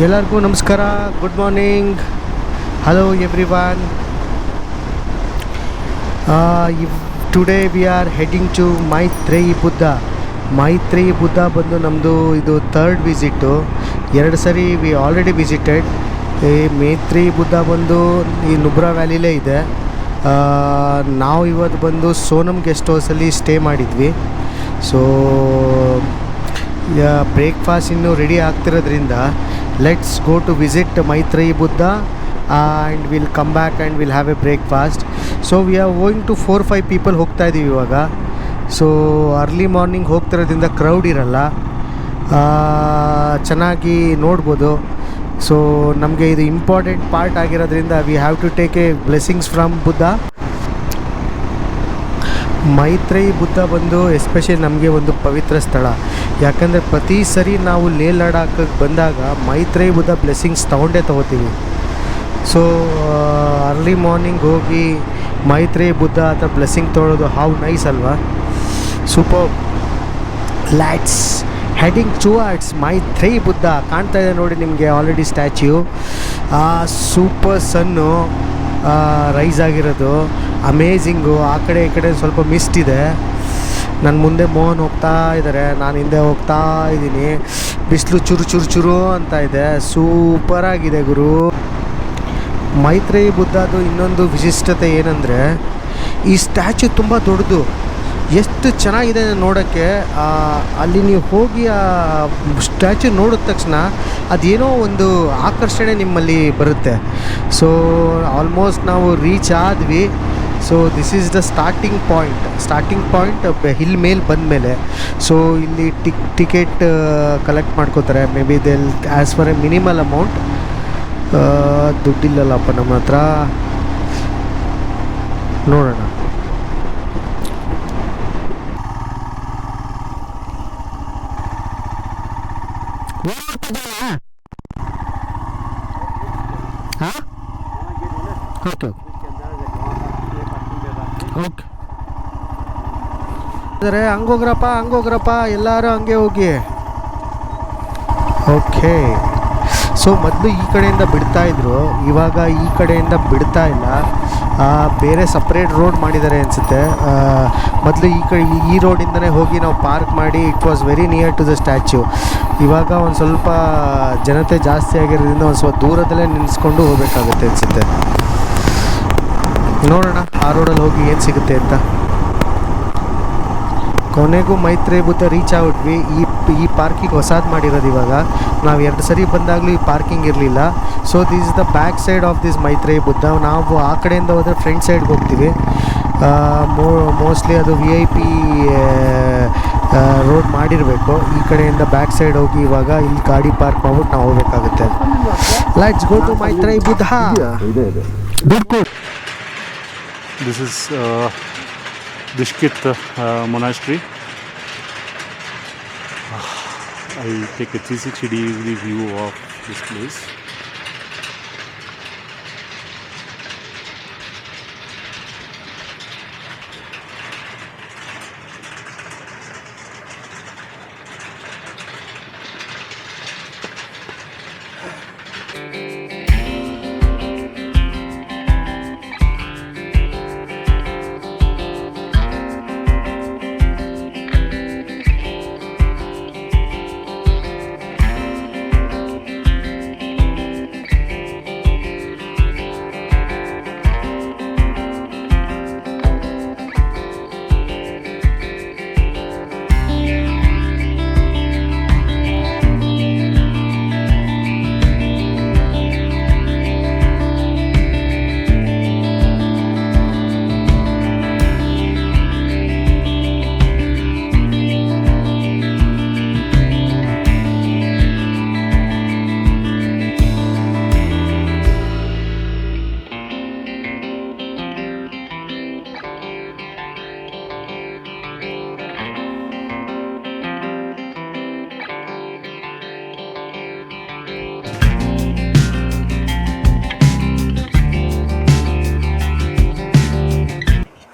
ಎಲ್ಲರಿಗೂ ನಮಸ್ಕಾರ, good morning, hello everyone. Today we are heading to Maitreya Buddha ಬಂದು ನಮ್ಮದು ಇದು ಥರ್ಡ್ ವಿಸಿಟ್ಟು. 2 ಸರಿ ವಿ ಆಲ್ರೆಡಿ ವಿಸಿಟೆಡ್. ಈ ಮೈತ್ರೇಯಿ ಬುದ್ಧ ಬಂದು ಈ ನುಬ್ರಾ ವ್ಯಾಲಿಲೇ ಇದೆ. ನಾವು ಇವತ್ತು ಬಂದು ಸೋನಮ್ ಗೆಸ್ಟ್ ಹೌಸಲ್ಲಿ ಸ್ಟೇ ಮಾಡಿದ್ವಿ. ಸೊ ಬ್ರೇಕ್ಫಾಸ್ಟ್ ಇನ್ನೂ ರೆಡಿ ಆಗ್ತಿರೋದ್ರಿಂದ let's go to visit Maitreyi Buddha and will come back and will have a breakfast. So we are going to 4-5 people ಹೋಗ್ತಾ ಇದ್ದೀವಿ ಇವಾಗ. ಸೊ ಅರ್ಲಿ ಮಾರ್ನಿಂಗ್ ಹೋಗ್ತಿರೋದ್ರಿಂದ ಕ್ರೌಡ್ ಇರಲ್ಲ, ಚೆನ್ನಾಗಿ ನೋಡ್ಬೋದು. ಸೊ ನಮಗೆ ಇದು ಇಂಪಾರ್ಟೆಂಟ್ ಪಾರ್ಟ್ ಆಗಿರೋದ್ರಿಂದ we have to take a blessings from Buddha. Maitreyi Buddha ಬಂದು ಎಸ್ಪೆಷಲಿ ನಮಗೆ ಒಂದು ಪವಿತ್ರ ಸ್ಥಳ. ಯಾಕಂದರೆ ಪ್ರತಿ ಸರಿ ನಾವು ಲೇ ಲಡಾಖಿಗೆ ಬಂದಾಗ ಮೈತ್ರೇಯಿ ಬುದ್ಧ ಬ್ಲೆಸ್ಸಿಂಗ್ಸ್ ತೊಗೋತೀವಿ. ಸೊ ಅರ್ಲಿ ಮಾರ್ನಿಂಗ್ ಹೋಗಿ ಮೈತ್ರೇಯಿ ಬುದ್ಧ ಹತ್ರ ಬ್ಲೆಸ್ಸಿಂಗ್ ತೊಗೊಳೋದು ಹೌ ನೈಸ್ ಅಲ್ವಾ? Super. Let's heading towards Maitreya Buddha. ಕಾಣ್ತಾ ಇದೆ ನೋಡಿ ನಿಮಗೆ already statue. Super sun rise ಆಗಿರೋದು, ಅಮೇಝಿಂಗು. ಆ ಕಡೆ ಈ ಕಡೆ ಸ್ವಲ್ಪ ಮಿಸ್ಟ್ ಇದೆ. ನನ್ನ ಮುಂದೆ ಮೋಹನ್ ಹೋಗ್ತಾ ಇದ್ದಾರೆ, ನಾನು ಹಿಂದೆ ಹೋಗ್ತಾ ಇದ್ದೀನಿ. ಬಿಸಿಲು ಚುರು ಅಂತ ಇದೆ. ಸೂಪರಾಗಿದೆ ಗುರು. ಮೈತ್ರೇಯಿ ಬುದ್ಧದು ಇನ್ನೊಂದು ವಿಶಿಷ್ಟತೆ ಏನಂದರೆ ಈ ಸ್ಟ್ಯಾಚ್ಯೂ ತುಂಬ ದೊಡ್ಡದು. ಎಷ್ಟು ಚೆನ್ನಾಗಿದೆ ನೋಡೋಕ್ಕೆ. ಅಲ್ಲಿ ನೀವು ಹೋಗಿ ಆ ಸ್ಟ್ಯಾಚ್ಯೂ ನೋಡಿದ ತಕ್ಷಣ ಅದೇನೋ ಒಂದು ಆಕರ್ಷಣೆ ನಿಮ್ಮಲ್ಲಿ ಬರುತ್ತೆ. ಸೊ ಆಲ್ಮೋಸ್ಟ್ ನಾವು ರೀಚ್ ಆದ್ವಿ. So this is the starting point hill ಮೇಲೆ ಬಂದಮೇಲೆ. ಸೊ ಇಲ್ಲಿ ಟಿಕೆಟ್ ಕಲೆಕ್ಟ್ ಮಾಡ್ಕೋತಾರೆ. Maybe they'll ask for a minimal amount. ದುಡ್ಡಿಲ್ಲಲ್ಲಪ್ಪ ನಮ್ಮ ಹತ್ರ, ನೋಡೋಣ. ಓಕೆ ಅಂದರೆ ಹಂಗೋಗ್ರಪ್ಪ ಎಲ್ಲರೂ ಹಂಗೆ ಹೋಗಿ. ಓಕೆ. ಸೊ ಮೊದಲು ಈ ಕಡೆಯಿಂದ ಬಿಡ್ತಾಯಿದ್ರು, ಇವಾಗ ಈ ಕಡೆಯಿಂದ ಬಿಡ್ತಾ ಇಲ್ಲ. ಬೇರೆ ಸಪ್ರೇಟ್ ರೋಡ್ ಮಾಡಿದ್ದಾರೆ ಅನಿಸುತ್ತೆ. ಮೊದಲು ಈ ರೋಡಿಂದನೇ ಹೋಗಿ ನಾವು ಪಾರ್ಕ್ ಮಾಡಿ it was very near to the statue. ಇವಾಗ ಒಂದು ಸ್ವಲ್ಪ ಜನತೆ ಜಾಸ್ತಿ ಆಗಿರೋದ್ರಿಂದ ಒಂದು ಸ್ವಲ್ಪ ದೂರದಲ್ಲೇ ನಿಲ್ಲಿಸ್ಕೊಂಡು ಹೋಗಬೇಕಾಗುತ್ತೆ ಅನಿಸುತ್ತೆ. ನೋಡೋಣ ಆ ರೋಡಲ್ಲಿ ಹೋಗಿ ಏನು ಸಿಗುತ್ತೆ ಅಂತ. ಕೊನೆಗೂ ಮೈತ್ರೇಯಿ ಬುದ್ಧ ರೀಚ್ ಆಗ್ಬಿಟ್ವಿ. ಈ ಪಾರ್ಕಿಂಗ್ ಹೊಸದು ಮಾಡಿರೋದು ಇವಾಗ. ನಾವು 2 ಸರಿ ಬಂದಾಗಲೂ ಈ ಪಾರ್ಕಿಂಗ್ ಇರಲಿಲ್ಲ. So this is the back side of this Maitreyi Buddha. ನಾವು ಆ ಕಡೆಯಿಂದ ಹೋದರೆ ಫ್ರಂಟ್ ಸೈಡ್ಗೆ ಹೋಗ್ತೀವಿ. ಮೋಸ್ಟ್ಲಿ ಅದು VIP ರೋಡ್ ಮಾಡಿರಬೇಕು. ಈ ಕಡೆಯಿಂದ ಬ್ಯಾಕ್ ಸೈಡ್ ಹೋಗಿ ಇವಾಗ ಇಲ್ಲಿ ಗಾಡಿ ಪಾರ್ಕ್ ಮಾಡ್ಬಿಟ್ಟು ನಾವು ಹೋಗ್ಬೇಕಾಗುತ್ತೆ. Let's go to Maitreya Buddha. This is Dishkit Monastery. I'll take a 360-degree view of this place.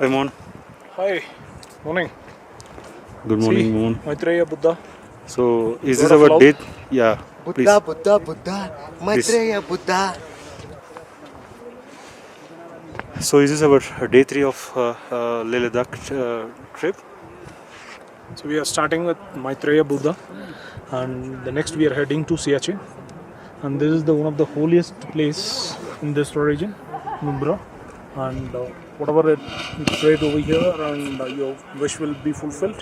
Hi, Mohan. Hi, morning. Good morning, Mohan. Maitreya Buddha. So, is this our date? Yeah. Buddha Buddha Buddha Maitreya Buddha. So this is our day 3 of Leh Ladakh trip. So we are starting with Maitreya Buddha, and the next we are heading to Siachen, and this is the one of the holiest place in this region, Numbra, and whatever it you prayed over here, and your wish will be fulfilled.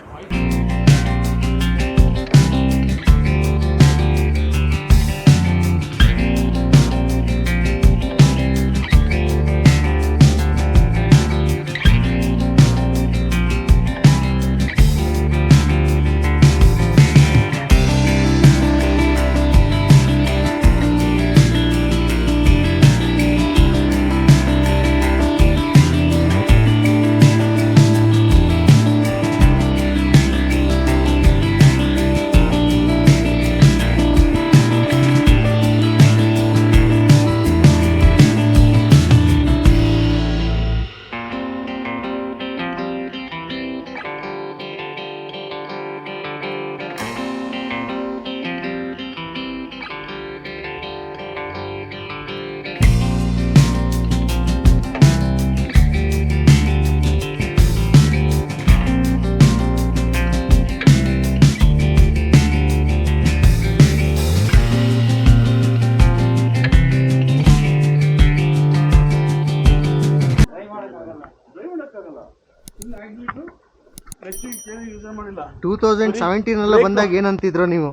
Two 2017 ಬಂದಾಗ ಏನಂತಿದ್ರು ನೀವು?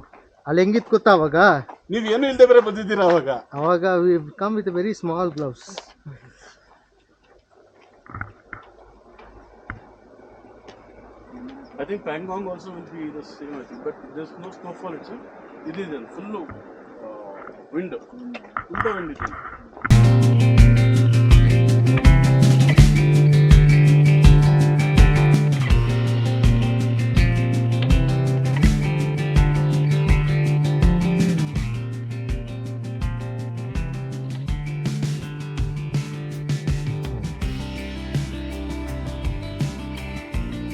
ಅಲ್ಲಿ ಹೆಂಗಿತ್ತು ಗೊತ್ತಾ ಅವಾಗ? ನೀವು ಏನು ಇಲ್ಲದೆ ಬೇರೆ ಬಂದಿದ್ದೀರಾ ಅವಾಗ we come with very small gloves. I think Pangong also will be the same, I think, but there's no snowfall itself. It is full wind. Full wind it is.